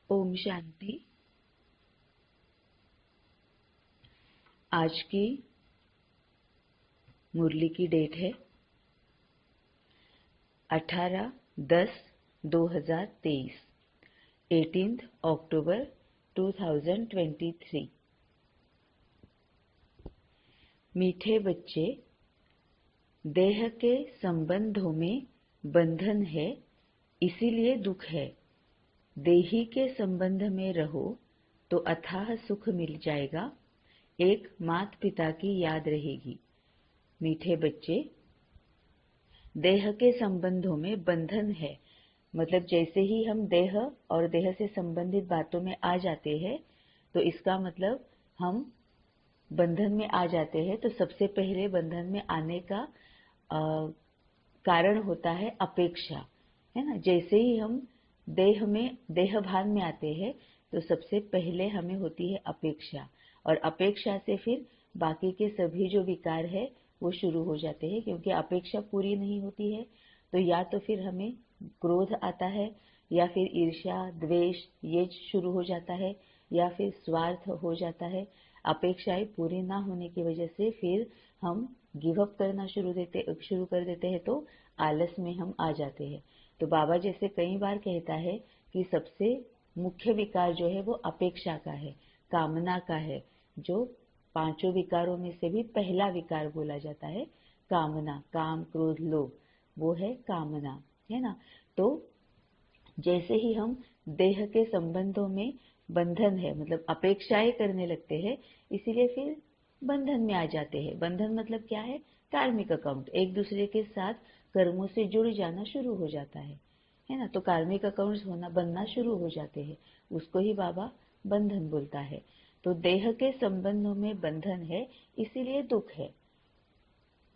ओम शांति। आज की मुरली की डेट है 18/10/2023, 18 अक्टूबर 2023। मीठे बच्चे, देह के संबंधों में बंधन है, इसीलिए दुख है। देही के संबंध में रहो तो अथाह सुख मिल जाएगा, एक माता पिता की याद रहेगी। मीठे बच्चे, देह के संबंधों में बंधन है, मतलब जैसे ही हम देह और देह से संबंधित बातों में आ जाते हैं तो इसका मतलब हम बंधन में आ जाते हैं। तो सबसे पहले बंधन में आने का कारण होता है अपेक्षा, है ना। जैसे ही हम देह भान में आते हैं तो सबसे पहले हमें होती है अपेक्षा, और अपेक्षा से फिर बाकी के सभी जो विकार है वो शुरू हो जाते हैं। क्योंकि अपेक्षा पूरी नहीं होती है तो या तो फिर हमें क्रोध आता है, या फिर ईर्ष्या द्वेष ये शुरू हो जाता है, या फिर स्वार्थ हो जाता है। अपेक्षाएं पूरी ना होने की वजह से फिर हम गिव अप करना शुरू कर देते हैं, तो आलस में हम आ जाते हैं। तो बाबा जैसे कई बार कहता है कि सबसे मुख्य विकार जो है वो अपेक्षा का है, कामना का है। जो पांचों विकारों में से भी पहला विकार बोला जाता है कामना, काम क्रोध लोभ, वो है कामना, है ना। तो जैसे ही हम देह के संबंधों में बंधन है, मतलब अपेक्षाएं करने लगते हैं, इसीलिए फिर बंधन में आ जाते हैं। बंधन मतलब क्या है? कार्मिक अकाउंट, एक दूसरे के साथ कर्मों से जुड़ जाना शुरू हो जाता है ना। तो कार्मिक अकाउंट्स बनना शुरू हो जाते हैं, उसको ही बाबा बंधन बोलता है। तो देह के संबंधों में बंधन है, इसीलिए दुख है।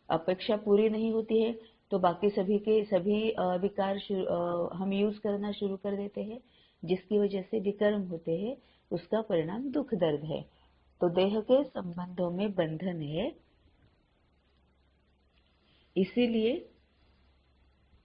अपेक्षा पूरी नहीं होती है तो बाकी सभी विकार हम यूज करना शुरू कर देते हैं, जिसकी वजह से विकर्म होते हैं। उसका परिणाम दुख दर्द है। तो देह के संबंधों में बंधन है, इसीलिए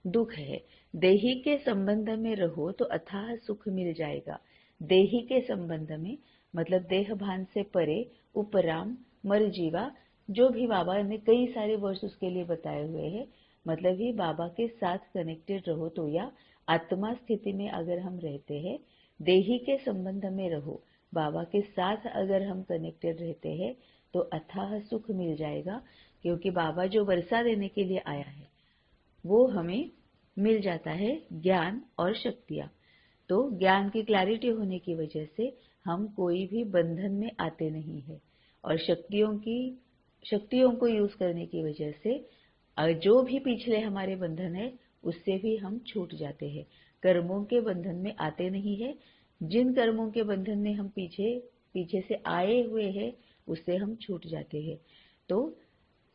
दुख है। देही के संबंध में रहो तो अथाह सुख मिल जाएगा। देही के संबंध में मतलब देह भान से परे, उपराम, मरजीवा, जो भी बाबा ने कई सारे वर्ष उसके लिए बताए हुए हैं। मतलब ही बाबा के साथ कनेक्टेड रहो तो, या आत्मा स्थिति में अगर हम रहते हैं, देही के संबंध में रहो, बाबा के साथ अगर हम कनेक्टेड रहते हैं तो अथाह सुख मिल जाएगा। क्योंकि बाबा जो वर्षा देने के लिए आया है वो हमें मिल जाता है ज्ञान और शक्तियां। तो ज्ञान की क्लैरिटी होने की वजह से हम कोई भी बंधन में आते नहीं है, और शक्तियों को यूज करने की वजह से जो भी पिछले हमारे बंधन है उससे भी हम छूट जाते हैं। कर्मों के बंधन में आते नहीं है। जिन कर्मों के बंधन में हम पीछे से आए हुए हैं उससे हम छूट जाते हैं। तो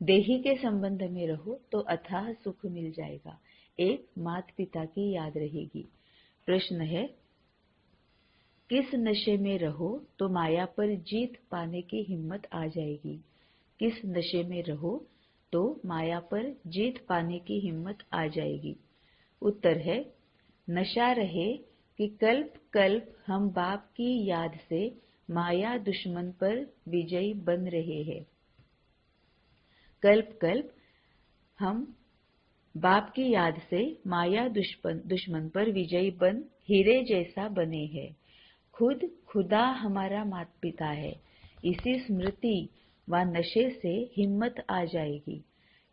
देही के संबंध में रहो तो अथाह सुख मिल जाएगा, एक माता पिता की याद रहेगी। प्रश्न है, किस नशे में रहो तो माया पर जीत पाने की हिम्मत आ जाएगी? किस नशे में रहो तो माया पर जीत पाने की हिम्मत आ जाएगी? उत्तर है, नशा रहे कि कल्प कल्प हम बाप की याद से माया दुश्मन पर विजयी बन रहे हैं। कल्प कल्प हम बाप की याद से माया दुश्मन पर विजयी बन हीरे जैसा बने हैं। खुद खुदा हमारा माता पिता है। इसी स्मृति व नशे से हिम्मत आ जाएगी।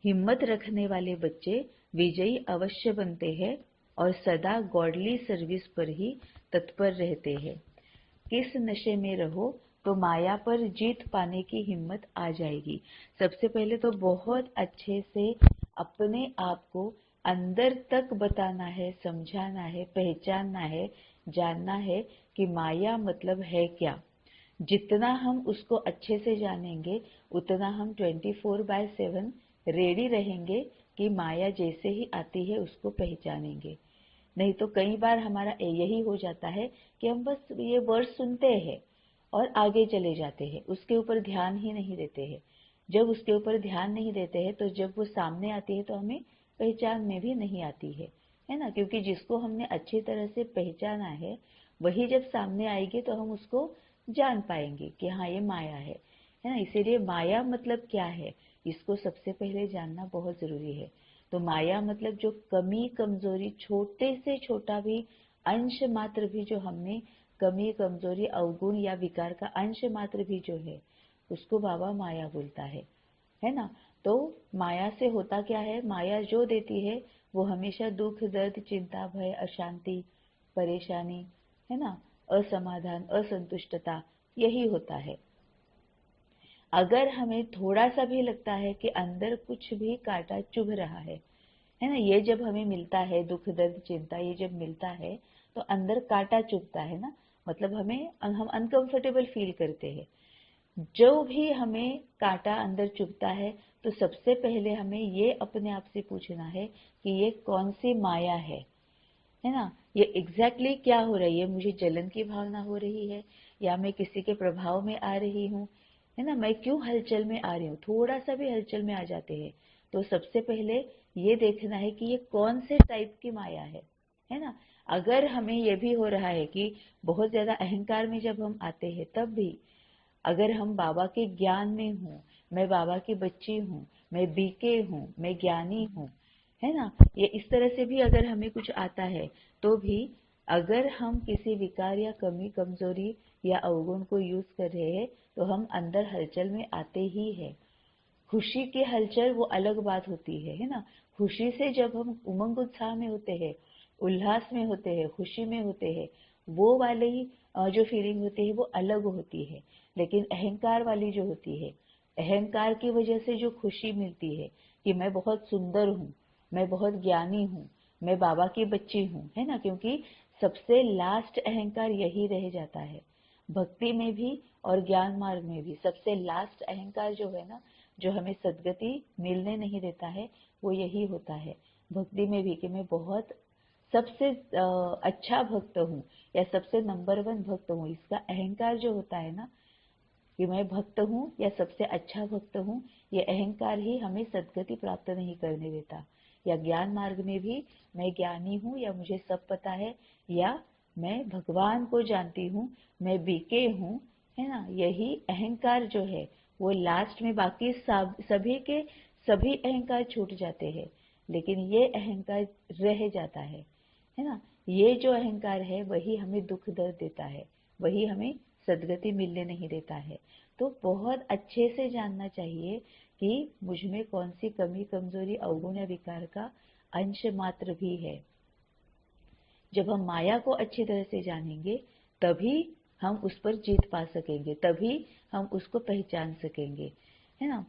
हिम्मत रखने वाले बच्चे विजयी अवश्य बनते हैं और सदा गॉडली सर्विस पर ही तत्पर रहते हैं। किस नशे में रहो तो माया पर जीत पाने की हिम्मत आ जाएगी। सबसे पहले तो बहुत अच्छे से अपने आप को अंदर तक बताना है, समझाना है, पहचानना है, जानना है कि माया मतलब है क्या। जितना हम उसको अच्छे से जानेंगे उतना हम 24/7 रेडी रहेंगे कि माया जैसे ही आती है उसको पहचानेंगे। नहीं तो कई बार हमारा यही हो जाता है कि हम बस ये वर्ड सुनते हैं और आगे चले जाते हैं, उसके ऊपर ध्यान ही नहीं देते हैं। जब उसके ऊपर ध्यान नहीं देते हैं तो जब वो सामने आती है तो हमें पहचान में भी नहीं आती है है ना, क्योंकि जिसको हमने अच्छी तरह से पहचाना है वही जब सामने आएगी तो हम उसको जान पाएंगे कि हाँ ये माया है ना। इसीलिए माया मतलब क्या है, इसको सबसे पहले जानना बहुत जरूरी है। तो माया मतलब जो कमी कमजोरी, छोटे से छोटा भी अंश मात्र भी जो हमने कमी कमजोरी अवगुण या विकार का अंश मात्र भी जो है उसको बाबा माया बोलता है ना। तो माया से होता क्या है, माया जो देती है वो हमेशा दुख दर्द चिंता भय अशांति परेशानी, है ना, असमाधान असंतुष्टता, यही होता है। अगर हमें थोड़ा सा भी लगता है कि अंदर कुछ भी कांटा चुभ रहा है ना, ये जब हमें मिलता है दुख दर्द चिंता, ये जब मिलता है तो अंदर कांटा चुभता है ना, मतलब हम अनकंफर्टेबल फील करते हैं। जो भी हमें कांटा अंदर चुभता है तो सबसे पहले हमें ये अपने आप से पूछना है कि ये कौन सी माया है ना, ये एग्जैक्टली क्या हो रही है, मुझे जलन की भावना हो रही है या मैं किसी के प्रभाव में आ रही हूँ, है ना, मैं क्यों हलचल में आ रही हूँ, थोड़ा सा भी हलचल में आ जाते हैं तो सबसे पहले ये देखना है कि ये कौन से टाइप की माया है ना। अगर हमें ये भी हो रहा है कि बहुत ज्यादा अहंकार में जब हम आते हैं तब भी, अगर हम बाबा के ज्ञान में हूँ, मैं बाबा की बच्ची हूँ, मैं बीके हूँ, मैं ज्ञानी हूँ, है ना, ये इस तरह से भी अगर हमें कुछ आता है तो भी अगर हम किसी विकार या कमी कमजोरी या अवगुण को यूज कर रहे हैं तो हम अंदर हलचल में आते ही है। खुशी की हलचल वो अलग बात होती है ना। खुशी से जब हम उमंग उत्साह में होते हैं, उल्लास में होते हैं, खुशी में होते हैं, वो वाली जो फीलिंग होती है वो अलग होती है। लेकिन अहंकार वाली जो होती है, अहंकार की वजह से जो खुशी मिलती है कि मैं बहुत सुंदर हूँ, मैं बहुत ज्ञानी हूँ, मैं बाबा की बच्ची हूँ, है ना, क्योंकि सबसे लास्ट अहंकार यही रह जाता है। भक्ति में भी और ज्ञान मार्ग में भी सबसे लास्ट अहंकार जो है ना, जो हमें सदगति मिलने नहीं देता है, वो यही होता है। भक्ति में भी कि मैं बहुत सबसे अच्छा भक्त हूँ या सबसे नंबर वन भक्त हूँ, इसका अहंकार जो होता है ना कि मैं भक्त हूँ या सबसे अच्छा भक्त हूँ, ये अहंकार ही हमें सदगति प्राप्त नहीं करने देता। या ज्ञान मार्ग में भी मैं ज्ञानी हूँ या मुझे सब पता है या मैं भगवान को जानती हूँ, मैं बीके हूँ, है ना, यही अहंकार जो है वो लास्ट में बाकी सभी के सभी अहंकार छूट जाते हैं, लेकिन ये अहंकार रह जाता है ना। ये जो अहंकार है वही हमें दुख दर्द देता है, वही हमें सदगति मिलने नहीं देता है। तो बहुत अच्छे से जानना चाहिए कि मुझ में कौन सी कमी कमजोरी अवगुण या विकार का अंश मात्र भी है। जब हम माया को अच्छी तरह से जानेंगे तभी हम उस पर जीत पा सकेंगे, तभी हम उसको पहचान सकेंगे, है ना।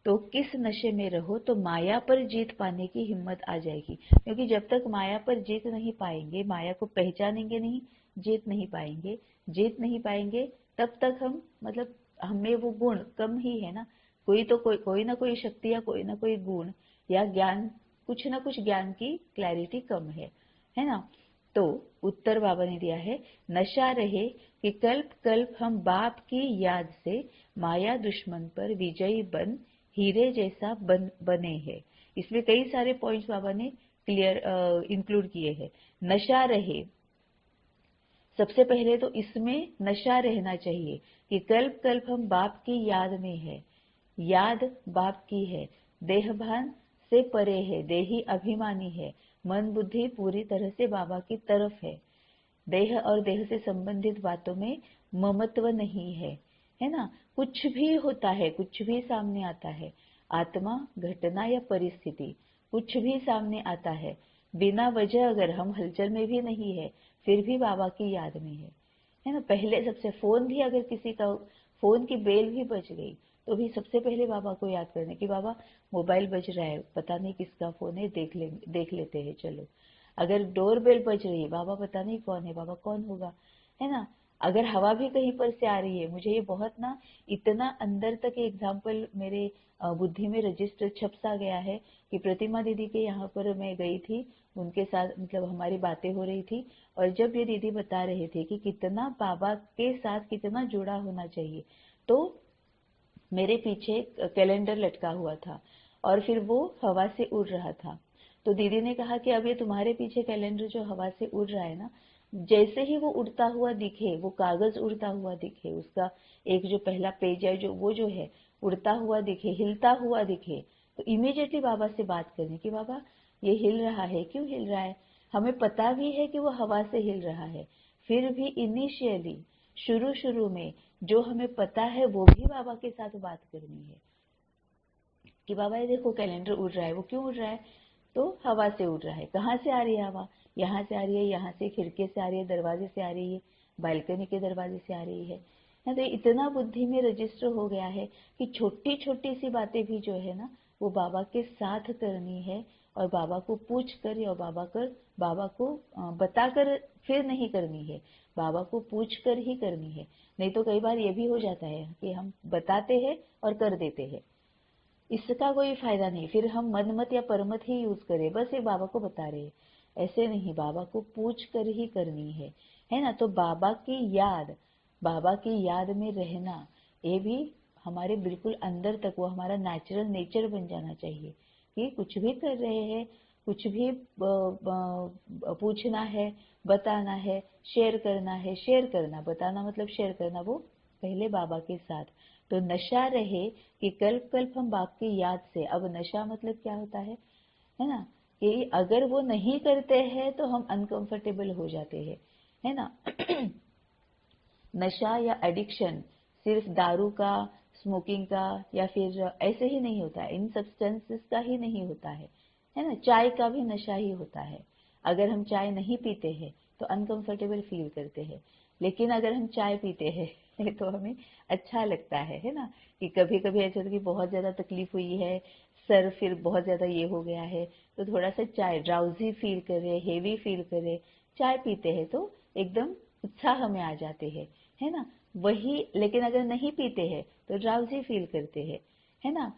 तो किस नशे में रहो तो माया पर जीत पाने की हिम्मत आ जाएगी, क्योंकि जब तक माया पर जीत नहीं पाएंगे, माया को पहचानेंगे नहीं, जीत नहीं पाएंगे, जीत नहीं पाएंगे तब तक हम मतलब हमें वो गुण कम ही है ना। कोई तो कोई ना कोई शक्ति या कोई ना कोई गुण या ज्ञान, कुछ ना कुछ ज्ञान की क्लैरिटी कम है ना। तो उत्तर बाबा ने दिया है, नशा रहे कि कल्प कल्प हम बाप की याद से माया दुश्मन पर विजयी बन हीरे जैसा बने हैं। इसमें कई सारे पॉइंट्स बाबा ने क्लियर इंक्लूड किए हैं। नशा रहे, सबसे पहले तो इसमें नशा रहना चाहिए कि कल्प कल्प हम बाप की याद में है, याद बाप की है, देहभान से परे है, देही अभिमानी है, मन बुद्धि पूरी तरह से बाबा की तरफ है देह और देह से संबंधित बातों में ममत्व नहीं है ना। कुछ भी होता है, कुछ भी सामने आता है, आत्मा घटना या परिस्थिति कुछ भी सामने आता है, बिना वजह अगर हम हलचल में भी नहीं है फिर भी बाबा की याद में है ना। पहले सबसे फोन भी अगर किसी का फोन की बेल भी बज गई तो भी सबसे पहले बाबा को याद करना कि बाबा मोबाइल बज रहा है, पता नहीं किसका फोन है, देख लेते हैं चलो। अगर डोर बेल बज रही है, बाबा पता नहीं कौन है, बाबा कौन होगा, है ना। अगर हवा भी कहीं पर से आ रही है, मुझे ये बहुत ना इतना अंदर तक एग्जाम्पल मेरे बुद्धि में रजिस्टर छप सा गया है कि प्रतिमा दीदी के यहाँ पर मैं गई थी, उनके साथ मतलब हमारी बातें हो रही थी और जब ये दीदी बता रहे थे कि कितना बाबा के साथ कितना जुड़ा होना चाहिए, तो मेरे पीछे कैलेंडर लटका हुआ था और फिर वो हवा से उड़ रहा था। तो दीदी ने कहा कि अब ये तुम्हारे पीछे कैलेंडर जो हवा से उड़ रहा है ना, जैसे ही वो उड़ता हुआ दिखे, वो कागज उड़ता हुआ दिखे, उसका एक जो पहला पेज है जो वो जो है उड़ता हुआ दिखे, हिलता हुआ दिखे, तो इमीडिएटली बाबा से बात करने कि बाबा ये हिल रहा है, क्यों हिल रहा है? हमें पता भी है कि वो हवा से हिल रहा है, फिर भी इनिशियली शुरू शुरू में जो हमें पता है वो भी बाबा के साथ बात करनी है कि बाबा ये देखो कैलेंडर उड़ रहा है, वो क्यों उड़ रहा है? तो हवा से उड़ रहा है। कहाँ से आ रही है हवा? यहाँ से आ रही है, यहाँ से खिड़की से आ रही है, दरवाजे से आ रही है, बालकनी के दरवाजे से आ रही है। तो इतना बुद्धि में रजिस्टर हो गया है कि छोटी छोटी सी बातें भी जो है ना वो बाबा के साथ करनी है, और बाबा को पूछ कर और बाबा को बताकर फिर नहीं करनी है, बाबा को पूछ कर ही करनी है। नहीं तो कई बार ये भी हो जाता है कि हम बताते हैं और कर देते हैं, इसका कोई फायदा नहीं, फिर हम मनमत या परमत ही यूज करें, बस ये बाबा को बता रहे हैं। ऐसे नहीं, बाबा को पूछ कर ही करनी है ना। तो बाबा की याद में रहना, ये भी हमारे बिल्कुल अंदर तक वो हमारा नेचुरल नेचर बन जाना चाहिए कि कुछ भी कर रहे हैं, कुछ भी पूछना है, बताना है, शेयर करना, बताना मतलब शेयर करना, वो पहले बाबा के साथ। तो नशा रहे कि कल्प कल्प हम बाप की याद से, अब नशा मतलब क्या होता है ना, कि अगर वो नहीं करते हैं तो हम अनकंफर्टेबल हो जाते हैं, है ना। नशा या एडिक्शन सिर्फ दारू का, स्मोकिंग का या फिर ऐसे ही नहीं होता है, इन सब्सटेंसेस का ही नहीं होता है ना। चाय का भी नशा ही होता है। अगर हम चाय नहीं पीते हैं तो अनकंफर्टेबल फील करते हैं, लेकिन अगर हम चाय पीते हैं तो हमें अच्छा लगता है ना। कि कभी कभी ऐसा होता है कि बहुत ज्यादा तकलीफ हुई है, सर फिर बहुत ज्यादा ये हो गया है, तो थोड़ा सा चाय, ड्राउजी फील करे, हेवी फील करे, चाय पीते हैं तो एकदम उत्साह में आ जाते हैं, है ना। वही लेकिन अगर नहीं पीते हैं तो ड्राउजी फील करते हैं, है ना।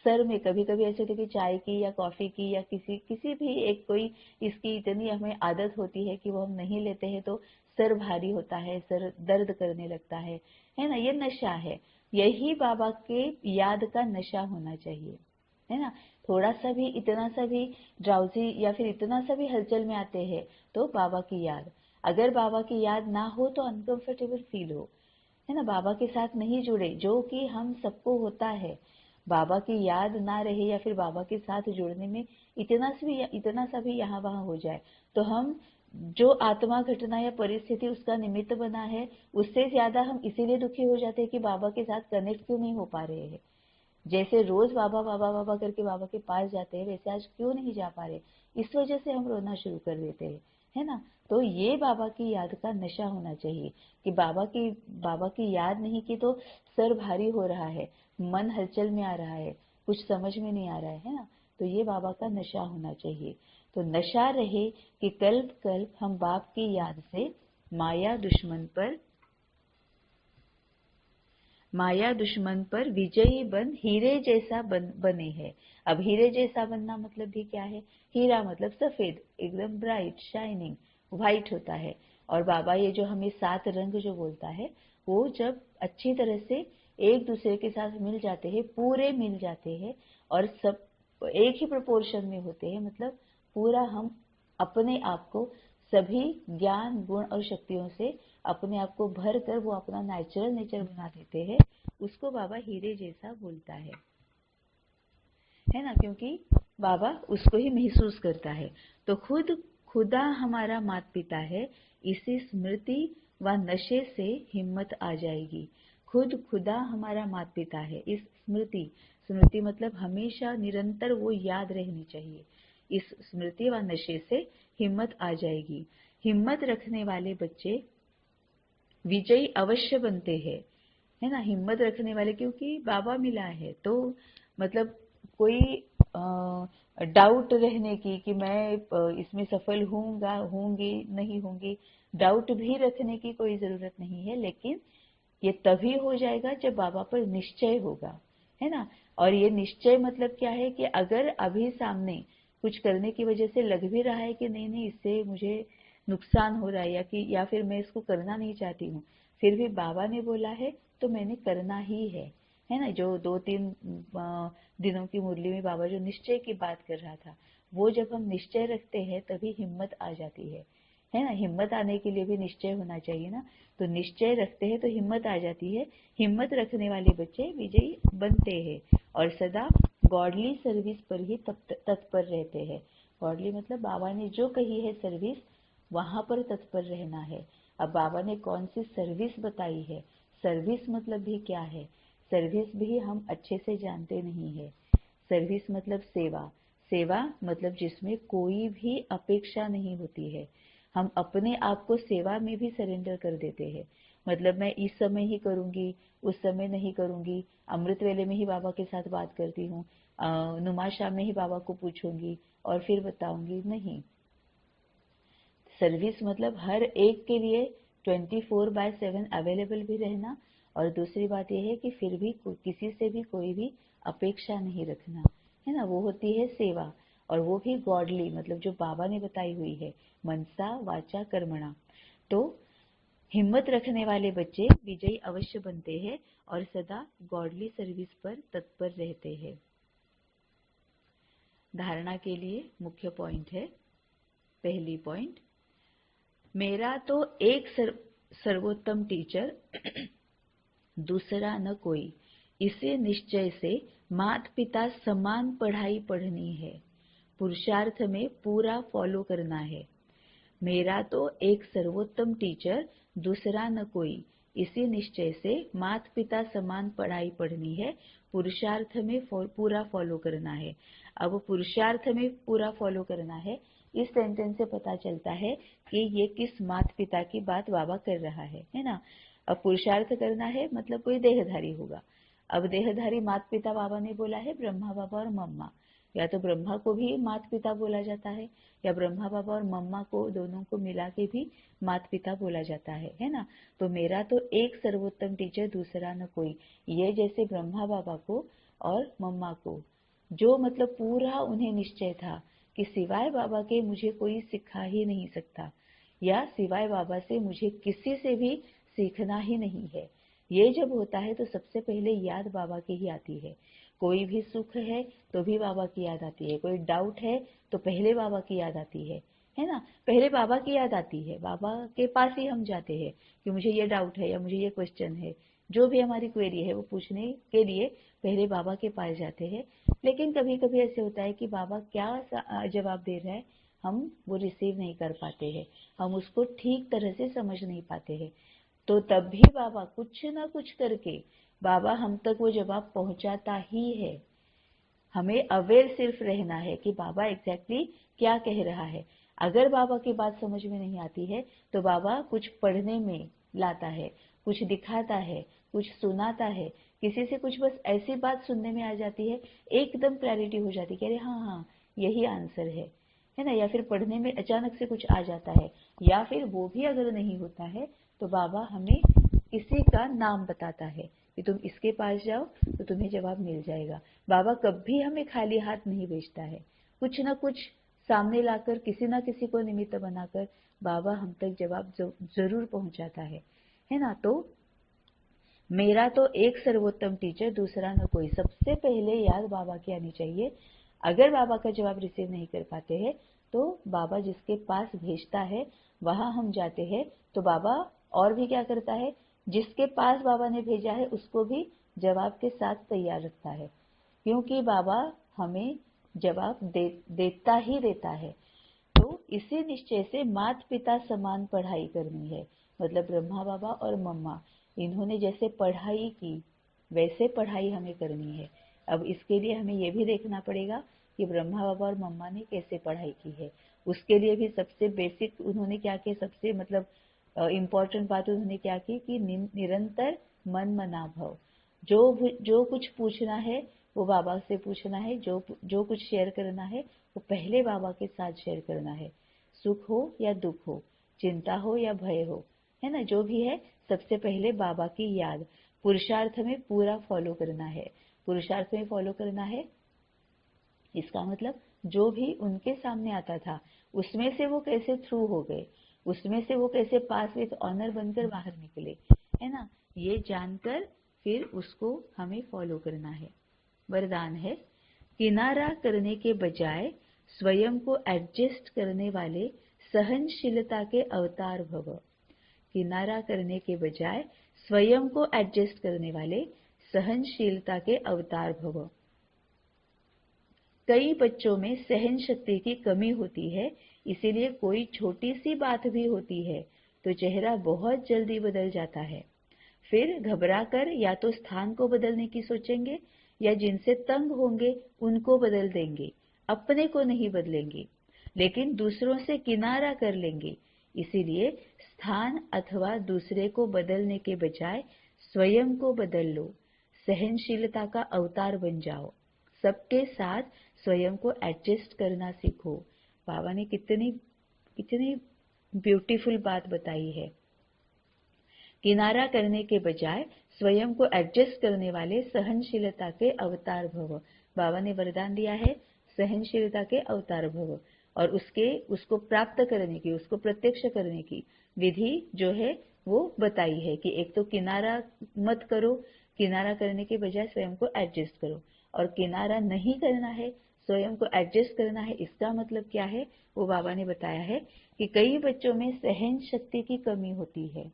सर में कभी कभी ऐसे होते कि चाय की या कॉफी की या किसी किसी भी एक कोई इसकी इतनी हमें आदत होती है कि वो हम नहीं लेते हैं तो सर भारी होता है, सर दर्द करने लगता है ना। ये नशा है, यही बाबा के याद का नशा होना चाहिए, है ना। थोड़ा सा भी, इतना सा भी ड्राउजी या फिर इतना सा भी हलचल में आते हैं तो बाबा की याद, अगर बाबा की याद ना हो तो अनकंफर्टेबल फील हो, है ना, बाबा के साथ नहीं जुड़े, जो कि हम सबको होता है। बाबा की याद ना रहे या फिर बाबा के साथ जुड़ने में इतना सा भी यहाँ वहां हो जाए तो हम जो आत्मा, घटना या परिस्थिति उसका निमित्त बना है उससे ज्यादा हम इसीलिए दुखी हो जाते हैं कि बाबा के साथ कनेक्ट क्यों नहीं हो पा रहे हैं। जैसे रोज बाबा बाबा बाबा करके बाबा के पास जाते हैं, वैसे आज क्यों नहीं जा पा रहे, इस वजह से हम रोना शुरू कर देते हैं, है ना। तो ये बाबा की याद का नशा होना चाहिए कि बाबा की याद नहीं की तो सर भारी हो रहा है, मन हलचल में आ रहा है, कुछ समझ में नहीं आ रहा है ना। तो ये बाबा का नशा होना चाहिए। तो नशा रहे कि कल्प कल्प हम बाप की याद से माया दुश्मन पर विजयी बन हीरे जैसा बने हैं। अब हीरे जैसा बनना मतलब भी क्या है? हीरा मतलब सफेद, एकदम ब्राइट शाइनिंग व्हाइट होता है। और बाबा ये जो हमें 7 रंग जो बोलता है, वो जब अच्छी तरह से एक दूसरे के साथ मिल जाते हैं, पूरे मिल जाते हैं और सब एक ही प्रोपोर्शन में होते हैं, मतलब पूरा हम अपने आप को सभी ज्ञान, गुण और शक्तियों से अपने आप को भर कर वो अपना नेचुरल नेचर बना देते हैं, उसको बाबा हीरे जैसा बोलता है ना। क्योंकि बाबा उसको ही महसूस करता है। तो खुदा हमारा माता पिता है, इसी स्मृति व नशे से हिम्मत आ जाएगी। खुदा हमारा माता पिता है, इस स्मृति मतलब हमेशा निरंतर वो याद रहनी चाहिए। इस स्मृति व नशे से हिम्मत आ जाएगी। हिम्मत रखने वाले बच्चे विजयी अवश्य बनते हैं, है ना। हिम्मत रखने वाले, क्योंकि बाबा मिला है तो मतलब कोई डाउट रहने की कि मैं इसमें सफल होंगी नहीं होंगी, डाउट भी रखने की कोई जरूरत नहीं है। लेकिन ये तभी हो जाएगा जब बाबा पर निश्चय होगा, है ना। और ये निश्चय मतलब क्या है कि अगर अभी सामने कुछ करने की वजह से लग भी रहा है कि नहीं नहीं इससे मुझे नुकसान हो रहा है या फिर मैं इसको करना नहीं चाहती हूँ, फिर भी बाबा ने बोला है तो मैंने करना ही है ना। जो 2-3 दिनों की मुरली में बाबा जो निश्चय की बात कर रहा था, वो जब हम निश्चय रखते हैं तभी हिम्मत आ जाती है ना। हिम्मत आने के लिए भी निश्चय होना चाहिए ना। तो निश्चय रखते हैं तो हिम्मत आ जाती है। हिम्मत रखने वाले बच्चे विजयी बनते हैं और सदा गॉडली सर्विस पर ही तत्पर रहते हैं। गॉडली मतलब बाबा ने जो कही है सर्विस, वहां पर तत्पर रहना है। अब बाबा ने कौन सी सर्विस बताई है, सर्विस मतलब भी क्या है, सर्विस भी हम अच्छे से जानते नहीं है। सर्विस मतलब सेवा, सेवा मतलब जिसमें कोई भी अपेक्षा नहीं होती है। हम अपने आप को सेवा में भी सरेंडर कर देते हैं। मतलब मैं इस समय ही करूंगी, उस समय नहीं करूंगी, अमृत वेले में ही बाबा के साथ बात करती हूँ, नुमा शाम में ही बाबा को पूछूंगी और फिर बताऊंगी, नहीं। सर्विस मतलब हर एक के लिए 24/7 अवेलेबल भी रहना। और दूसरी बात यह है कि फिर भी किसी से भी कोई भी अपेक्षा नहीं रखना, है ना। वो होती है सेवा, और वो भी गॉडली मतलब जो बाबा ने बताई हुई है, मनसा वाचा कर्मणा। तो हिम्मत रखने वाले बच्चे विजयी अवश्य बनते हैं और सदा गॉडली सर्विस पर तत्पर रहते हैं। धारणा के लिए मुख्य पॉइंट है, पहली पॉइंट, मेरा तो एक सर्वोत्तम टीचर दूसरा न कोई, इसे निश्चय से माता पिता समान पढ़ाई पढ़नी है, पुरुषार्थ में पूरा फॉलो करना है। मेरा तो एक सर्वोत्तम टीचर दूसरा न कोई, इसी निश्चय से माता पिता समान पढ़ाई पढ़नी है, पुरुषार्थ में पूरा फॉलो करना है। अब पुरुषार्थ में पूरा फॉलो करना है, इस सेंटेंस से पता चलता है कि ये किस माता पिता की बात बाबा कर रहा है ना। अब पुरुषार्थ करना है मतलब कोई देहधारी होगा। अब देहधारी माता पिता बाबा ने बोला है ब्रह्मा बाबा और मम्मा, या तो ब्रह्मा को भी माता पिता बोला जाता है, या ब्रह्मा बाबा और मम्मा को दोनों को मिला के भी माता पिता बोला जाता है ना। तो मेरा तो एक सर्वोत्तम टीचर दूसरा न कोई, ये जैसे ब्रह्मा बाबा को और मम्मा को, जो मतलब पूरा उन्हें निश्चय था कि सिवाय बाबा के मुझे कोई सिखा ही नहीं सकता, या सिवाय बाबा से मुझे किसी से भी सीखना ही नहीं है। ये जब होता है तो सबसे पहले याद बाबा की ही आती है। कोई भी सुख है तो भी बाबा की याद आती है, कोई डाउट है तो पहले बाबा की याद आती है ना। पहले बाबा की याद आती है, बाबा के पास ही हम जाते हैं कि मुझे ये डाउट है या मुझे ये क्वेश्चन है, जो भी हमारी क्वेरी है वो पूछने के लिए पहले बाबा के पास जाते हैं। लेकिन कभी कभी ऐसे होता है कि बाबा क्या जवाब दे रहा है हम वो रिसीव नहीं कर पाते हैं, हम उसको ठीक तरह से समझ नहीं पाते हैं। तो तब भी बाबा कुछ ना कुछ करके बाबा हम तक वो जवाब पहुंचाता ही है। हमें अवेयर सिर्फ रहना है कि बाबा एग्जैक्टली क्या कह रहा है। अगर बाबा की बात समझ में नहीं आती है तो बाबा कुछ पढ़ने में लाता है, कुछ दिखाता है, कुछ सुनाता है, किसी से कुछ बस ऐसी बात सुनने में आ जाती है, एकदम क्लैरिटी हो जाती है कि अरे हाँ हाँ यही आंसर है ना। या फिर पढ़ने में अचानक से कुछ आ जाता है, या फिर वो भी अगर नहीं होता है तो बाबा हमें किसी का नाम बताता है कि तुम इसके पास जाओ तो तुम्हें जवाब मिल जाएगा। बाबा कभी हमें खाली हाथ नहीं भेजता है, कुछ ना कुछ सामने लाकर किसी ना किसी को निमित्त बनाकर बाबा हम तक जवाब जरूर पहुंचाता है ना। तो मेरा तो एक सर्वोत्तम टीचर दूसरा न कोई, सबसे पहले याद बाबा की आनी चाहिए। अगर बाबा का जवाब रिसीव नहीं कर पाते हैं तो बाबा जिसके पास भेजता है वहां हम जाते हैं। तो बाबा और भी क्या करता है, जिसके पास बाबा ने भेजा है उसको भी जवाब के साथ तैयार रखता है, क्योंकि बाबा हमें जवाब देता ही देता है। तो इसी निश्चय से माता पिता समान पढ़ाई करनी है, मतलब ब्रह्मा बाबा और मम्मा इन्होंने जैसे पढ़ाई की वैसे पढ़ाई हमें करनी है। अब इसके लिए हमें ये भी देखना पड़ेगा कि ब्रह्मा बाबा और मम्मा ने कैसे पढ़ाई की है। उसके लिए भी सबसे बेसिक उन्होंने क्या किया, सबसे मतलब इम्पोर्टेंट बात उन्होंने क्या की कि निरंतर मन मना भव। जो कुछ पूछना है वो बाबा से पूछना है, जो कुछ शेयर करना है वो पहले बाबा के साथ शेयर करना है। सुख हो या दुख हो, चिंता हो या भय हो, है ना, जो भी है सबसे पहले बाबा की याद, पुरुषार्थ में पूरा फॉलो करना है। पुरुषार्थ में फॉलो करना है इसका मतलब जो भी उनके सामने आता था उसमें से वो कैसे थ्रू हो गए, उसमें से वो कैसे पास विथ ऑनर बनकर बाहर निकले, है ना। ये जानकर फिर उसको हमें फॉलो करना है। वरदान है, किनारा करने के बजाय स्वयं को एडजस्ट करने वाले सहनशीलता के अवतार भव। किनारा करने के बजाय स्वयं को एडजस्ट करने वाले सहनशीलता के अवतार भव। कई बच्चों में सहन शक्ति की कमी होती है, इसीलिए कोई छोटी सी बात भी होती है तो चेहरा बहुत जल्दी बदल जाता है। फिर घबराकर या तो स्थान को बदलने की सोचेंगे या जिनसे तंग होंगे उनको बदल देंगे, अपने को नहीं बदलेंगे, लेकिन दूसरों से किनारा कर लेंगे। इसीलिए स्थान अथवा दूसरे को बदलने के बजाय स्वयं को बदल लो, सहनशीलता का अवतार बन जाओ, सबके साथ स्वयं को एडजस्ट करना सीखो। बाबा ने कितनी कितनी ब्यूटीफुल बात बताई है। किनारा करने के बजाय स्वयं को एडजस्ट करने वाले सहनशीलता के अवतार भव। बाबा ने वरदान दिया है सहनशीलता के अवतार भव, और उसको प्राप्त करने की, उसको प्रत्यक्ष करने की विधि जो है वो बताई है कि एक तो किनारा मत करो, किनारा करने के बजाय स्वयं को एडजस्ट करो, और किनारा नहीं करना है, स्वयं को एडजस्ट करना है। इसका मतलब क्या है वो बाबा ने बताया है कि कई बच्चों में सहन शक्ति की कमी होती है,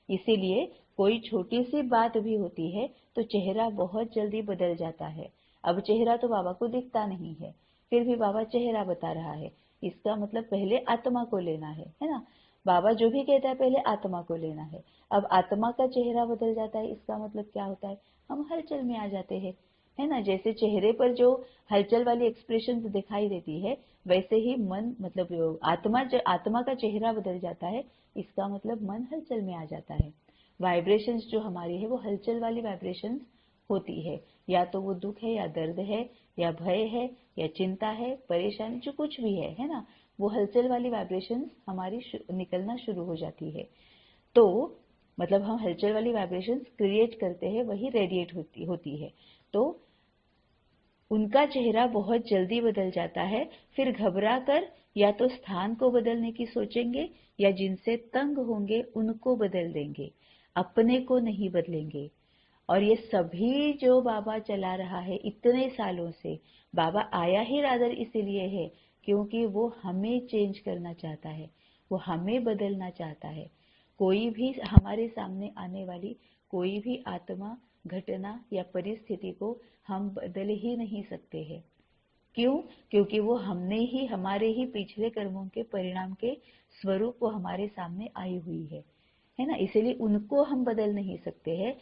इसीलिए कोई छोटी सी बात भी होती है तो चेहरा बहुत जल्दी बदल जाता है। अब चेहरा तो बाबा को दिखता नहीं है, फिर भी बाबा चेहरा बता रहा है, इसका मतलब पहले आत्मा को लेना है ना। बाबा जो भी कहता है पहले आत्मा को लेना है। अब आत्मा का चेहरा बदल जाता है, इसका मतलब क्या होता है, हम हलचल में आ जाते हैं, है ना। जैसे चेहरे पर जो हलचल वाली एक्सप्रेशन दिखाई देती है, वैसे ही मन मतलब आत्मा का चेहरा बदल जाता है, इसका मतलब मन हलचल में आ जाता है। वाइब्रेशंस जो हमारी है वो हलचल वाली वाइब्रेशंस होती है, या तो वो दुख है या दर्द है या भय है या चिंता है, परेशानी, जो कुछ भी है ना, वो हलचल वाली वाइब्रेशंस हमारी निकलना शुरू हो जाती है। तो मतलब हम हलचल वाली वाइब्रेशंस क्रिएट करते हैं, वही रेडिएट होती है। तो उनका चेहरा बहुत जल्दी बदल जाता है। फिर घबरा कर या तो स्थान को बदलने की सोचेंगे या जिनसे तंग होंगे उनको बदल देंगे, अपने को नहीं बदलेंगे। और ये सभी जो बाबा चला रहा है इतने सालों से, बाबा आया ही रादर इसीलिए है क्योंकि वो हमें चेंज करना चाहता है, वो हमें बदलना चाहता है। कोई भी हमारे सामने आने वाली कोई भी आत्मा, घटना या परिस्थिति को हम बदल ही नहीं सकते हैं। क्यों? क्योंकि वो हमारे ही पिछले कर्मों के परिणाम के स्वरूप वो हमारे सामने आई हुई है ना। इसलिए उनको हम बदल नहीं सकते हैं।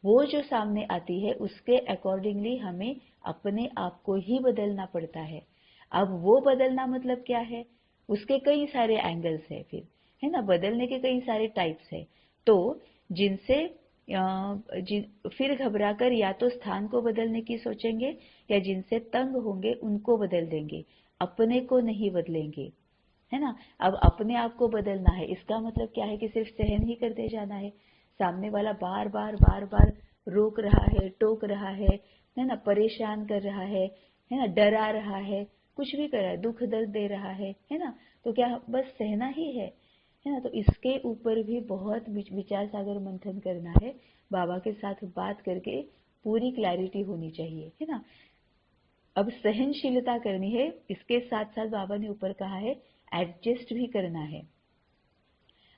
वो जो सामने आती है उसके अकॉर्डिंगली हमें अपने आप को ही बदलना पड़ता है। अब वो बदलना मतलब क्या है, उसके कई सारे एंगल्स है, फिर है ना, बदलने के कई सारे टाइप्स है। तो जिनसे फिर घबराकर या तो स्थान को बदलने की सोचेंगे या जिनसे तंग होंगे उनको बदल देंगे, अपने को नहीं बदलेंगे, है ना। अब अपने आप को बदलना है, इसका मतलब क्या है कि सिर्फ सहन ही करते जाना है। सामने वाला बार बार रोक रहा है, टोक रहा है ना, परेशान कर रहा है ना, डरा रहा है, कुछ भी कर रहा है, दुख दर्द दे रहा है ना, तो क्या बस सहना ही है ना। तो इसके ऊपर भी बहुत विचार सागर मंथन करना है, बाबा के साथ बात करके पूरी क्लैरिटी होनी चाहिए, है ना। अब सहनशीलता करनी है, इसके साथ साथ बाबा ने ऊपर कहा है एडजस्ट भी करना है।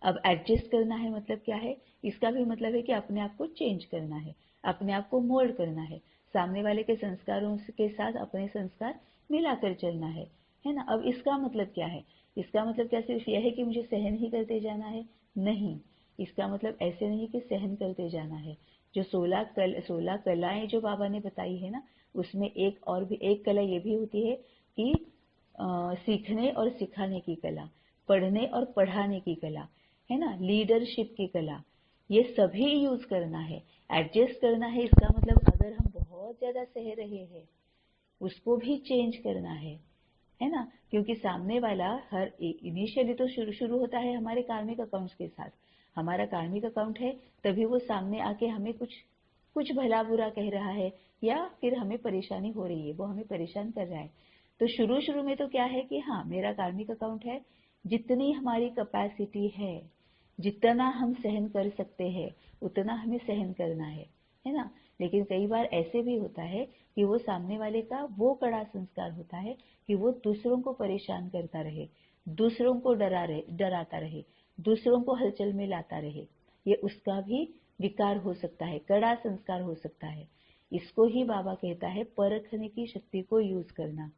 अब एडजस्ट करना है मतलब क्या है, इसका भी मतलब है कि अपने आप को चेंज करना है, अपने आप को मोल्ड करना है, सामने वाले के संस्कारों के साथ अपने संस्कार मिलाकर चलना है ना। अब इसका मतलब क्या है, इसका मतलब क्या सिर्फ यह है कि मुझे सहन ही करते जाना है? नहीं, इसका मतलब ऐसे नहीं कि सहन करते जाना है। जो 16 कलाएं जो बाबा ने बताई है ना, उसमें एक कला ये भी होती है कि सीखने और सिखाने की कला, पढ़ने और पढ़ाने की कला, है ना, लीडरशिप की कला, ये सभी यूज करना है। एडजस्ट करना है इसका मतलब अगर हम बहुत ज्यादा सह रहे हैं उसको भी चेंज करना है ना। क्योंकि सामने वाला हर इनिशियली तो शुरू होता है हमारे कार्मिक अकाउंट्स के साथ। हमारा कार्मिक अकाउंट है तभी वो सामने आके हमें कुछ भला बुरा कह रहा है या फिर हमें परेशानी हो रही है, वो हमें परेशान कर रहा है। तो शुरू में तो क्या है कि हाँ मेरा कार्मिक अकाउंट है, जितनी हमारी कैपेसिटी है, जितना हम सहन कर सकते हैं उतना हमें सहन करना है ना। लेकिन कई बार ऐसे भी होता है कि वो सामने वाले का वो कड़ा संस्कार होता है कि वो दूसरों को परेशान करता रहे, दूसरों को डराता रहे, दूसरों को हलचल में लाता रहे। ये उसका भी विकार हो सकता है, कड़ा संस्कार हो सकता है। इसको ही बाबा कहता है परखने की शक्ति को यूज करना।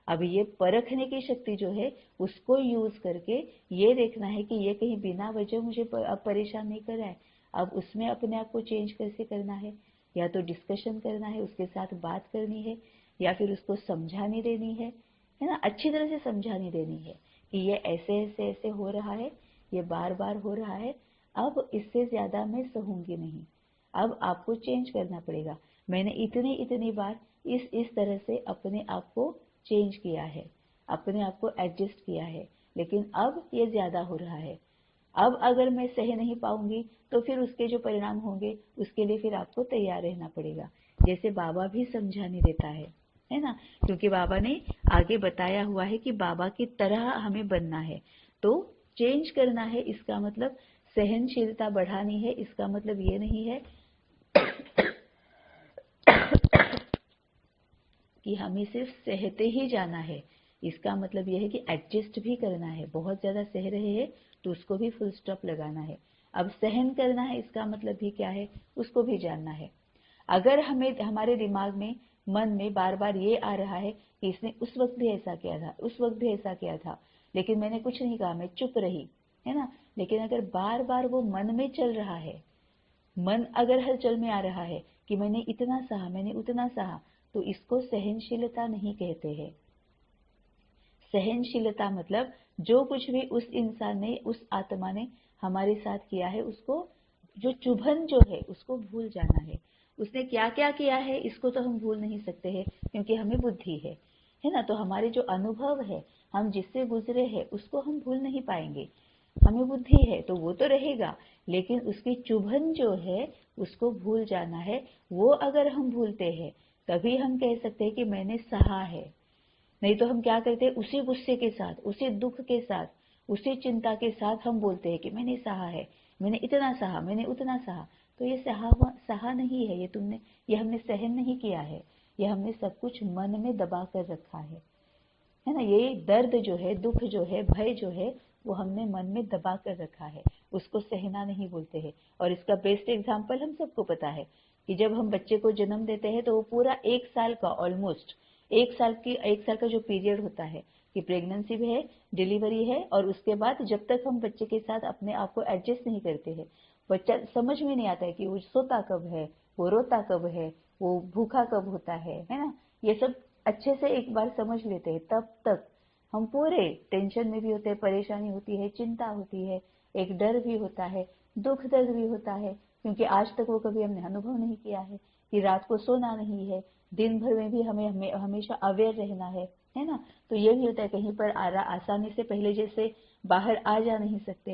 अब ये परखने की शक्ति जो है उसको यूज करके ये देखना है कि ये कहीं बिना वजह मुझे अब परेशान नहीं कर रहा है। अब उसमें अपने आप को चेंज कैसे करना है, या तो डिस्कशन करना है, उसके साथ बात करनी है, या फिर उसको समझानी देनी है ना, अच्छी तरह से समझानी देनी है कि ये ऐसे ऐसे ऐसे हो रहा है, ये बार बार हो रहा है, अब इससे ज्यादा मैं सहूंगी नहीं, अब आपको चेंज करना पड़ेगा। मैंने इतनी इतनी बार इस तरह से अपने आप को चेंज किया है, अपने आप को एडजस्ट किया है, लेकिन अब ये ज्यादा हो रहा है। अब अगर मैं सह नहीं पाऊंगी तो फिर उसके जो परिणाम होंगे उसके लिए फिर आपको तैयार रहना पड़ेगा। जैसे बाबा भी समझाने देता है ना, क्योंकि बाबा ने आगे बताया हुआ है कि बाबा की तरह हमें बनना है। तो चेंज करना है इसका मतलब सहनशीलता बढ़ानी है, इसका मतलब ये नहीं है कि हमें सिर्फ सहते ही जाना है। इसका मतलब यह है कि एडजस्ट भी करना है। बहुत ज्यादा सह रहे हैं तो उसको भी फुल स्टॉप लगाना है। अब सहन करना है इसका मतलब भी क्या है, उसको भी जानना है। अगर हमें हमारे दिमाग में मन में बार बार ये आ रहा है कि इसने उस वक्त भी ऐसा किया था, उस वक्त भी ऐसा किया था, लेकिन मैंने कुछ नहीं कहा, मैं चुप रही, है ना, लेकिन अगर बार बार वो मन में चल रहा है, मन अगर हलचल में आ रहा है कि मैंने इतना सहा, मैंने उतना सहा, तो इसको सहनशीलता नहीं कहते हैं। सहनशीलता मतलब जो कुछ भी उस इंसान ने, उस आत्मा ने हमारे साथ किया है, उसको जो चुभन जो है उसको भूल जाना है। उसने क्या क्या किया है इसको तो हम भूल नहीं सकते हैं, क्योंकि हमें बुद्धि है ना। तो हमारे जो अनुभव है, हम जिससे गुजरे हैं, उसको हम भूल नहीं पाएंगे। हमें बुद्धि है तो वो तो रहेगा, लेकिन उसकी चुभन जो है उसको भूल जाना है। वो अगर हम भूलते हैं तभी हम कह सकते हैं कि मैंने सहा है। नहीं तो हम क्या करते हैं, उसी गुस्से के साथ, उसी दुख के साथ, उसी चिंता के साथ हम बोलते हैं कि मैंने सहा है, मैंने इतना सहा, मैंने उतना सहा। तो ये सहा नहीं है, ये हमने सहन नहीं किया है, ये हमने सब कुछ मन में दबा कर रखा है ना। ये दर्द जो है, दुख जो है, भय जो है, वो हमने मन में दबा कर रखा है, उसको सहना नहीं बोलते हैं। और इसका बेस्ट एग्जाम्पल हम सबको पता है कि जब हम बच्चे को जन्म देते हैं तो वो पूरा 1 साल का, ऑलमोस्ट 1 साल का जो पीरियड होता है कि प्रेगनेंसी भी है, डिलीवरी है, और उसके बाद जब तक हम बच्चे के साथ अपने आप को एडजस्ट नहीं करते हैं, बच्चा समझ में नहीं आता है कि वो सोता कब है, वो रोता कब है, वो भूखा कब होता है ना। ये सब अच्छे से एक बार समझ लेते हैं, तब तक हम पूरे टेंशन में भी होते हैं, परेशानी होती है, चिंता होती है, एक डर भी होता है, दुख दर्द भी होता है, क्योंकि आज तक वो कभी हमने अनुभव नहीं किया है कि रात को सोना नहीं है, दिन भर में भी हमें हमेशा अवेयर रहना है ना। तो ये भी होता है, कहीं पर आसानी से पहले जैसे बाहर आ जा नहीं सकते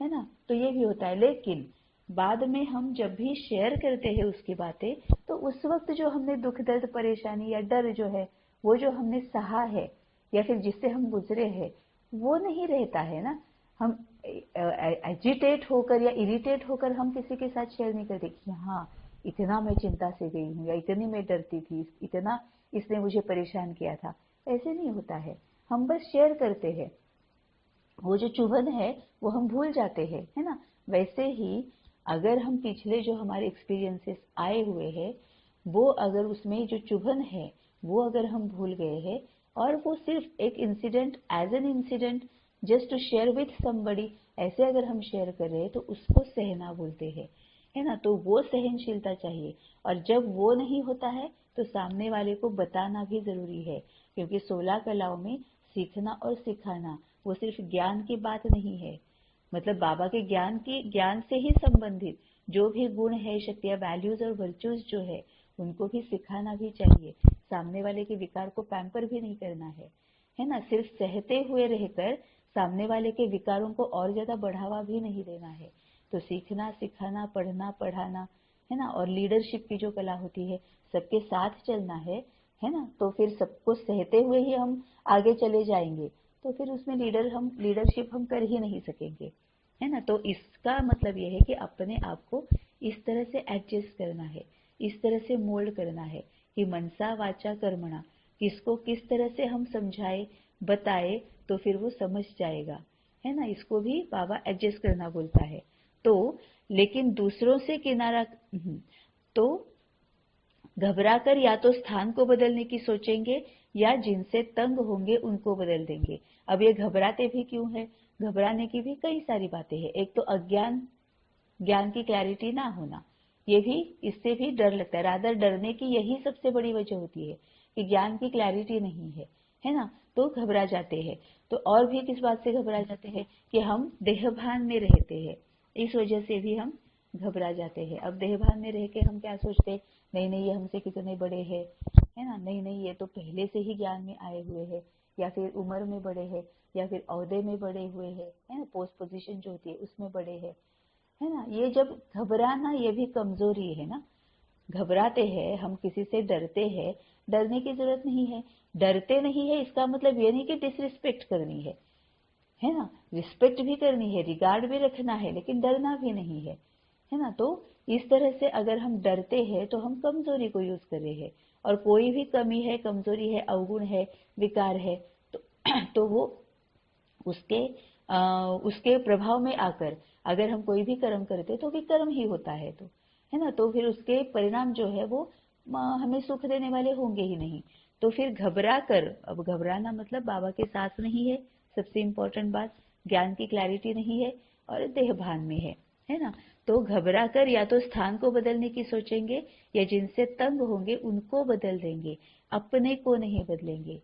है ना। तो ये भी होता है, लेकिन बाद में हम जब भी शेयर करते हैं उसकी बातें, तो उस वक्त जो हमने दुख दर्द परेशानी या डर जो है, वो जो हमने सहा है या फिर जिससे हम गुजरे हैं, वो नहीं रहता है ना। हम एजिटेट होकर या इरिटेट होकर हम किसी के साथ शेयर नहीं करते कि हाँ इतना मैं चिंता से गई हूँ, या इतनी मैं डरती थी, इतना इसने मुझे परेशान किया था। ऐसे नहीं होता है, हम बस शेयर करते हैं, वो जो चुभन है वो हम भूल जाते हैं, है ना। वैसे ही अगर हम पिछले जो हमारे एक्सपीरियंसेस आए हुए हैं, वो अगर उसमें जो चुभन है वो अगर हम भूल गए हैं, और वो सिर्फ एक incident, as an incident, just to share with somebody, ऐसे अगर हम शेयर कर रहे हैं, तो उसको सहना बोलते हैं, है ना। तो वो सहनशीलता चाहिए। और जब वो नहीं होता है तो सामने वाले को बताना भी जरूरी है, क्योंकि 16 कलाओं में सीखना और सिखाना वो सिर्फ ज्ञान की बात नहीं है। मतलब बाबा के ज्ञान से ही संबंधित जो भी गुण है, शक्तियां, वैल्यूज और वर्च्यूज जो है, उनको भी सिखाना भी चाहिए। सामने वाले के विकार को पैम्पर भी नहीं करना है ना। सिर्फ सहते हुए रहकर सामने वाले के विकारों को और ज्यादा बढ़ावा भी नहीं देना है। तो सीखना, सिखाना, पढ़ना, पढ़ाना, है ना। और लीडरशिप की जो कला होती है, सबके साथ चलना है ना। तो फिर सबको सहते हुए ही हम आगे चले जाएंगे, तो फिर उसमें लीडरशिप हम कर ही नहीं सकेंगे, है ना। तो इसका मतलब यह है कि अपने आप को इस तरह से एडजस्ट करना है इस तरह से मोल्ड करना है कि मनसा वाचा कर्मणा, किसको किस तरह से हम समझाए बताए तो फिर वो समझ जाएगा, है ना। इसको भी बाबा एडजस्ट करना बोलता है। तो लेकिन दूसरों से किनारा, तो घबराकर या तो स्थान को बदलने की सोचेंगे या जिनसे तंग होंगे उनको बदल देंगे। अब ये घबराते भी क्यों है? घबराने की भी कई सारी बातें हैं। एक तो अज्ञान, ज्ञान की क्लैरिटी ना होना, ये भी, इससे भी डर लगता है। रादर डरने की यही सबसे बड़ी वजह होती है कि ज्ञान की क्लैरिटी नहीं है ना, तो घबरा जाते हैं। तो और भी किस बात से घबरा जाते हैं कि हम देहभान में रहते हैं, इस वजह से भी हम घबरा जाते हैं। अब देहभान में रह के हम क्या सोचते हैं, नहीं नहीं ये हमसे कितने बड़े हैं, है ना, नहीं नहीं ये तो पहले से ही ज्ञान में आए हुए हैं, या फिर उम्र में बड़े हैं, या फिर ओहदे में बड़े हुए हैं, है ना, पोस्ट पोजीशन जो होती है उसमें बड़े हैं, है ना। ये जब घबराना, ये भी कमजोरी है ना। घबराते हैं, हम किसी से डरते हैं, डरने की जरूरत नहीं है। डरते नहीं है इसका मतलब ये नहीं कि डिसरिस्पेक्ट करनी है ना, रिस्पेक्ट भी करनी है, रिगार्ड भी रखना है, लेकिन डरना भी नहीं है ना। तो इस तरह से अगर हम डरते हैं तो हम कमजोरी को यूज कर रहे हैं, और कोई भी कमी है, कमजोरी है, अवगुण है, विकार है, तो तो वो उसके उसके प्रभाव में आकर अगर हम कोई भी कर्म करते तो भी कर्म ही होता है, तो है ना, तो फिर उसके परिणाम जो है वो हमें सुख देने वाले होंगे ही नहीं। तो फिर घबरा कर, अब घबराना मतलब बाबा के साथ नहीं है, सबसे इम्पोर्टेंट बात, ज्ञान की क्लैरिटी नहीं है और देह भान में है ना। तो घबरा कर या तो स्थान को बदलने की सोचेंगे या जिनसे तंग होंगे उनको बदल देंगे, अपने को नहीं बदलेंगे।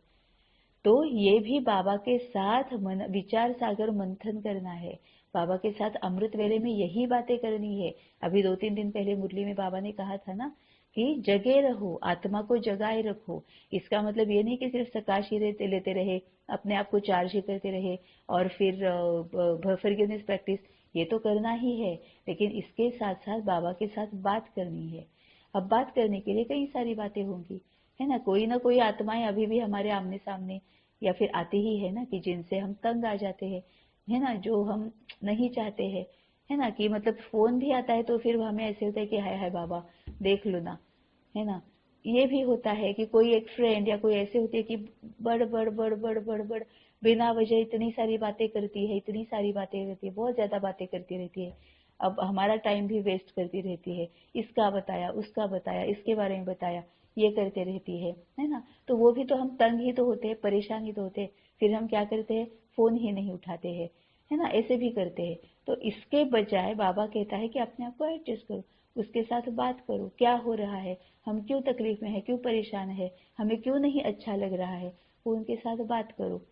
तो ये भी बाबा के साथ विचार सागर मंथन करना है। बाबा के साथ अमृत वेले में यही बातें करनी है। अभी 2-3 दिन पहले मुरली में बाबा ने कहा था ना कि जगे रहो, आत्मा को जगाए रखो। इसका मतलब ये नहीं कि सिर्फ सकाश ही लेते रहे, अपने आप को चार्ज ही करते रहे और फिर फॉरगिवनेस प्रैक्टिस, ये तो करना ही है, लेकिन इसके साथ साथ बाबा के साथ बात करनी है। अब बात करने के लिए कई सारी बातें होंगी, है ना कोई आत्माएं अभी भी हमारे आमने सामने या फिर आती ही है ना, कि जिनसे हम तंग आ जाते हैं, है ना, जो हम नहीं चाहते हैं, है ना, कि मतलब फोन भी आता है तो फिर हमें ऐसे होता है कि हाय हाय बाबा देख लो ना, है ना। ये भी होता है कि कोई एक फ्रेंड या कोई ऐसे होती है कि बड़ बड़ बड़ बड़ बड़ बड़ बिना वजह इतनी सारी बातें करती है, इतनी सारी बातें करती है, बहुत ज्यादा बातें करती रहती है। अब हमारा टाइम भी वेस्ट करती रहती है, इसका बताया, उसका बताया, इसके बारे में बताया, ये करते रहती है ना। तो वो भी तो हम तंग ही तो होते हैं, परेशान ही तो होते हैं, फिर हम क्या करते हैं, फोन ही नहीं उठाते हैं, है ना, ऐसे भी करते हैं। तो इसके बजाय बाबा कहता है कि अपने आप को एडजस्ट करो, उसके साथ बात करो, क्या हो रहा है, हम क्यों तकलीफ में है, क्यों परेशान है, हमें क्यों नहीं अच्छा लग रहा है, वो उनके साथ बात करो।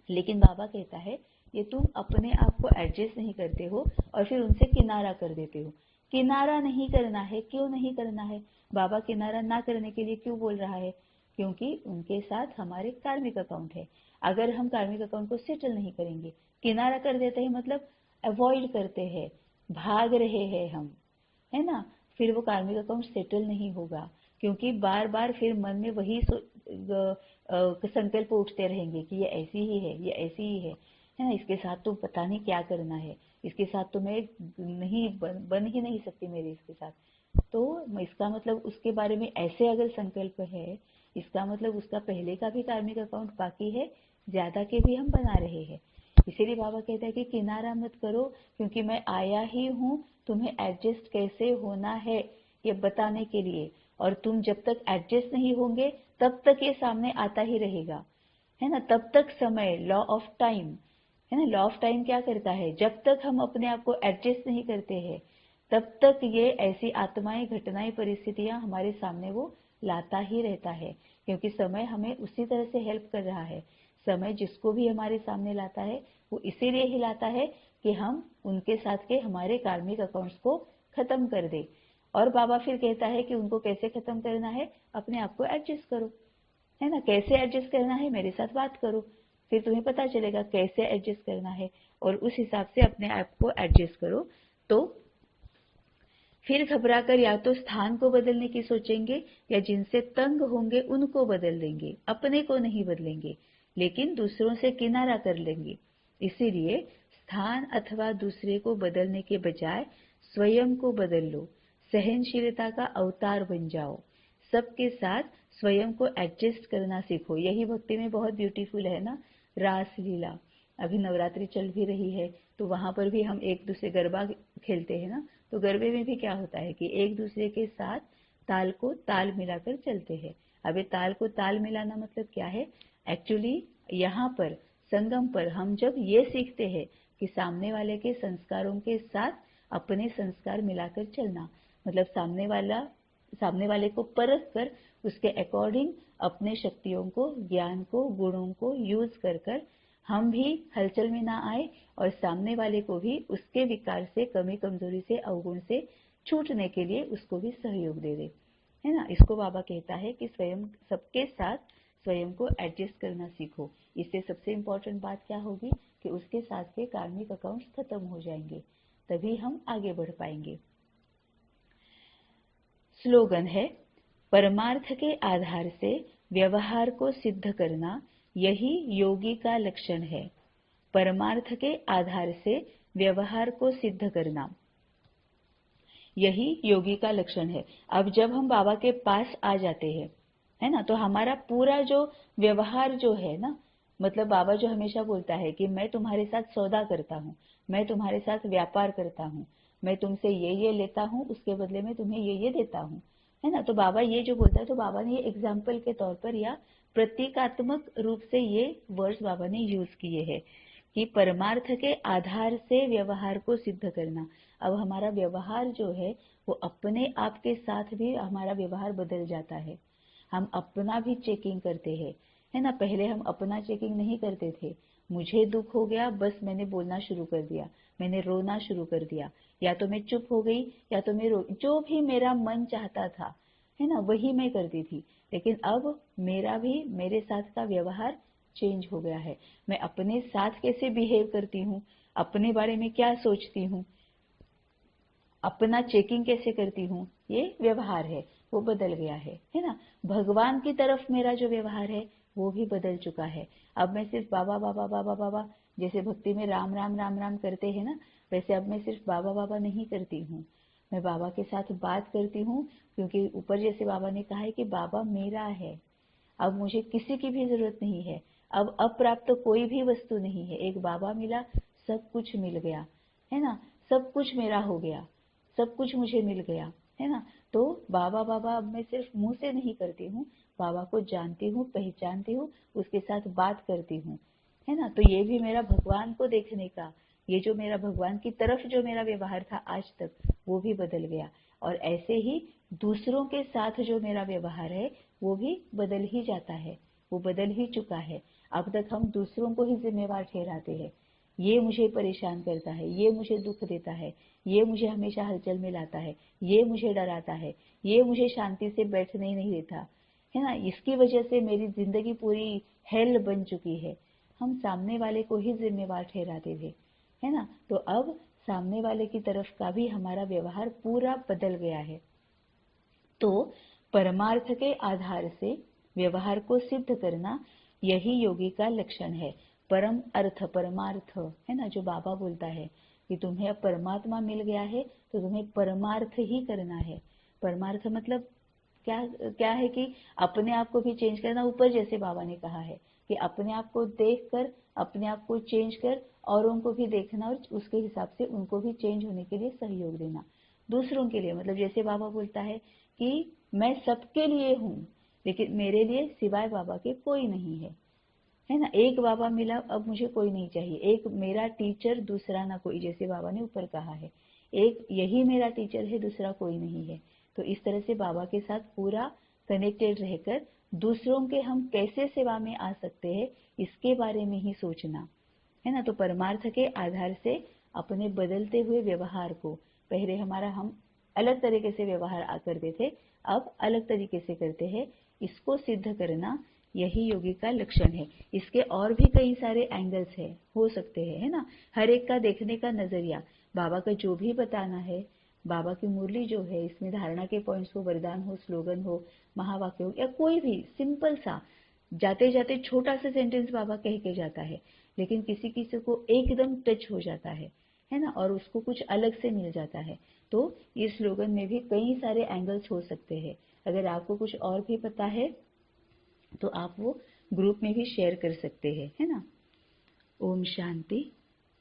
लेकिन बाबा कहता है ये तुम अपने आप को एडजस्ट नहीं करते हो और फिर उनसे किनारा कर देते हो। किनारा नहीं करना है, क्यों नहीं करना है? बाबा किनारा ना करने के लिए क्यों बोल रहा है? क्योंकि उनके साथ हमारे कार्मिक अकाउंट है। अगर हम कार्मिक अकाउंट को सेटल नहीं करेंगे, किनारा कर देते हैं मतलब अवॉइड करते हैं, भाग रहे हैं हम, है ना, फिर वो कार्मिक अकाउंट सेटल नहीं होगा, क्योंकि बार बार फिर मन में वही संकल्प उठते रहेंगे कि ये ऐसी ही है, ये ऐसी ही है ना, इसके साथ तो पता नहीं क्या करना है, इसके साथ तो मैं नहीं बन ही नहीं सकती मेरे इसके साथ। तो इसका मतलब उसके बारे में ऐसे अगर संकल्प है, इसका मतलब उसका पहले का भी कार्मिक अकाउंट बाकी है, ज्यादा के भी हम बना रहे हैं। इसीलिए बाबा कहता है कि किनारा मत करो, क्योंकि मैं आया ही हूँ तुम्हें एडजस्ट कैसे होना है ये बताने के लिए, और तुम जब तक एडजस्ट नहीं होंगे तब तक ये सामने आता ही रहेगा, है ना। तब तक समय, लॉ ऑफ टाइम, है ना, लॉ ऑफ टाइम क्या करता है, जब तक हम अपने आप को एडजस्ट नहीं करते हैं तब तक ये ऐसी आत्माएं, घटनाएं, परिस्थितियां हमारे सामने वो लाता ही रहता है, क्योंकि समय हमें उसी तरह से हेल्प कर रहा है। समय जिसको भी हमारे सामने लाता है वो इसीलिए ही लाता है कि हम उनके साथ के हमारे कार्मिक अकाउंट्स को खत्म कर दे। और बाबा फिर कहता है कि उनको कैसे खत्म करना है, अपने आप को एडजस्ट करो, है ना, कैसे एडजस्ट करना है, मेरे साथ बात करो, फिर तुम्हें पता चलेगा कैसे एडजस्ट करना है, और उस हिसाब से अपने आप को एडजस्ट करो। तो फिर घबराकर या तो स्थान को बदलने की सोचेंगे या जिनसे तंग होंगे उनको बदल देंगे, अपने को नहीं बदलेंगे, लेकिन दूसरों से किनारा कर लेंगे। इसीलिए स्थान अथवा दूसरे को बदलने के बजाय स्वयं को बदल लो, सहनशीलता का अवतार बन जाओ, सबके साथ स्वयं को एडजस्ट करना सीखो। यही भक्ति में बहुत ब्यूटीफुल है ना, रास लीला। अभी नवरात्रि चल भी रही है, तो वहां पर भी हम एक दूसरे गरबा खेलते हैं ना, तो गरबे में भी क्या होता है कि एक दूसरे के साथ ताल को ताल मिलाकर चलते हैं। अब ये ताल को ताल मिलाना मतलब क्या है? एक्चुअली यहाँ पर संगम पर हम जब ये सीखते हैं कि सामने वाले के संस्कारों के साथ अपने संस्कार मिलाकर चलना, मतलब सामने वाले को परख कर उसके अकॉर्डिंग अपने शक्तियों को, ज्ञान को, गुणों को यूज कर हम भी हलचल में ना आए और सामने वाले को भी उसके विकार से, कमी कमजोरी से, अवगुण से छूटने के लिए उसको भी सहयोग दे दे, है ना। इसको बाबा कहता है कि स्वयं सबके साथ स्वयं को एडजस्ट करना सीखो। इससे सबसे इंपॉर्टेंट बात क्या होगी कि उसके साथ के कार्मिक अकाउंट्स खत्म हो जाएंगे, तभी हम आगे बढ़ पाएंगे। स्लोगन है, परमार्थ के आधार से व्यवहार को सिद्ध करना यही योगी का लक्षण है। परमार्थ के आधार से व्यवहार को सिद्ध करना यही योगी का लक्षण है। अब जब हम बाबा के पास आ जाते हैं, है ना, तो हमारा पूरा जो व्यवहार जो है ना, मतलब बाबा जो हमेशा बोलता है कि मैं तुम्हारे साथ सौदा करता हूँ, मैं तुम्हारे साथ व्यापार करता हूँ, मैं तुमसे ये लेता हूँ, उसके बदले में तुम्हें ये देता हूँ, है ना। तो बाबा ये जो बोलता है, तो बाबा ने ये एग्जाम्पल के तौर पर या प्रतीकात्मक रूप से ये वर्ड्स बाबा ने यूज किए हैं कि परमार्थ के आधार से व्यवहार को सिद्ध करना। अब हमारा व्यवहार जो है वो अपने आप के साथ भी हमारा व्यवहार बदल जाता है। हम अपना भी चेकिंग करते हैं, है ना। पहले हम अपना चेकिंग नहीं करते थे। मुझे दुख हो गया, बस मैंने बोलना शुरू कर दिया, मैंने रोना शुरू कर दिया, या तो मैं चुप हो गई या तो मैं जो भी मेरा मन चाहता था, है ना, वही मैं करती थी। लेकिन अब मेरा भी मेरे साथ का व्यवहार चेंज हो गया है। मैं अपने साथ कैसे बिहेव करती हूँ, अपने बारे में क्या सोचती हूँ, अपना चेकिंग कैसे करती हूँ, ये व्यवहार है वो बदल गया है ना। भगवान की तरफ मेरा जो व्यवहार है वो भी बदल चुका है। अब मैं सिर्फ बाबा बाबा बाबा बाबा, जैसे भक्ति में राम राम राम राम करते हैं ना, वैसे अब मैं सिर्फ बाबा बाबा नहीं करती हूँ, मैं बाबा के साथ बात करती हूँ, क्योंकि ऊपर जैसे बाबा ने कहा है कि बाबा मेरा है। अब मुझे किसी की भी जरूरत नहीं है। अब अप्राप्त तो कोई भी वस्तु नहीं है। एक बाबा मिला, सब कुछ मिल गया, है ना, सब कुछ मेरा हो गया, सब कुछ मुझे मिल गया, है ना। तो बाबा बाबा अब मैं सिर्फ मुंह से नहीं करती हूँ, बाबा को जानती हूँ, पहचानती हूँ, उसके साथ बात करती हूँ, है ना। तो ये भी मेरा भगवान को देखने का, ये जो मेरा भगवान की तरफ जो मेरा व्यवहार था आज तक, वो भी बदल गया। और ऐसे ही दूसरों के साथ जो मेरा व्यवहार है वो भी बदल ही जाता है, वो बदल ही चुका है। अब तक हम दूसरों को ही जिम्मेवार ठहराते हैं, ये मुझे परेशान करता है, ये मुझे दुख देता है, ये मुझे हमेशा हलचल में लाता है, ये मुझे डराता है, ये मुझे शांति से बैठने ही नहीं देता, है ना, इसकी वजह से मेरी जिंदगी पूरी हेल बन चुकी है। हम सामने वाले को ही जिम्मेवार ठहराते थे, है ना। तो अब सामने वाले की तरफ का भी हमारा व्यवहार पूरा बदल गया है। तो परमार्थ के आधार से व्यवहार को सिद्ध करना यही योगी का लक्षण है। परम अर्थ, परमार्थ, है ना, जो बाबा बोलता है कि तुम्हें अब परमात्मा मिल गया है तो तुम्हें परमार्थ ही करना है। परमार्थ मतलब क्या क्या है कि अपने आप को भी चेंज करना। ऊपर जैसे बाबा ने कहा है कि अपने आप को देख कर, अपने आप को चेंज कर, औरों को भी देखना और उसके हिसाब से उनको भी चेंज होने के लिए सहयोग देना। दूसरों के लिए मतलब जैसे बाबा बोलता है कि मैं सबके लिए हूँ, लेकिन मेरे लिए सिवाय बाबा के कोई नहीं है ना। एक बाबा मिला, अब मुझे कोई नहीं चाहिए। एक मेरा टीचर, दूसरा ना कोई, जैसे बाबा ने ऊपर कहा है, एक यही मेरा टीचर है, दूसरा कोई नहीं है। तो इस तरह से बाबा के साथ पूरा कनेक्टेड रहकर दूसरों के हम कैसे सेवा में आ सकते हैं, इसके बारे में ही सोचना, है ना। तो परमार्थ के आधार से अपने बदलते हुए व्यवहार को, पहले हमारा हम अलग तरीके से व्यवहार करते थे, अब अलग तरीके से करते हैं, इसको सिद्ध करना यही योगी का लक्षण है। इसके और भी कई सारे एंगल्स है, हो सकते हैं, है ना। हर एक का देखने का नजरिया, बाबा का जो भी बताना है, बाबा की मुरली जो है, इसमें धारणा के पॉइंट्स हो, वरदान हो, स्लोगन हो, महावाक्य हो, या कोई भी सिंपल सा जाते जाते छोटा सा सेंटेंस बाबा कह के जाता है, लेकिन किसी किसी को एकदम टच हो जाता है, है ना, और उसको कुछ अलग से मिल जाता है। तो इस स्लोगन में भी कई सारे एंगल्स हो सकते हैं। अगर आपको कुछ और भी पता है तो आप वो ग्रुप में भी शेयर कर सकते हैं, है ना। ओम शांति।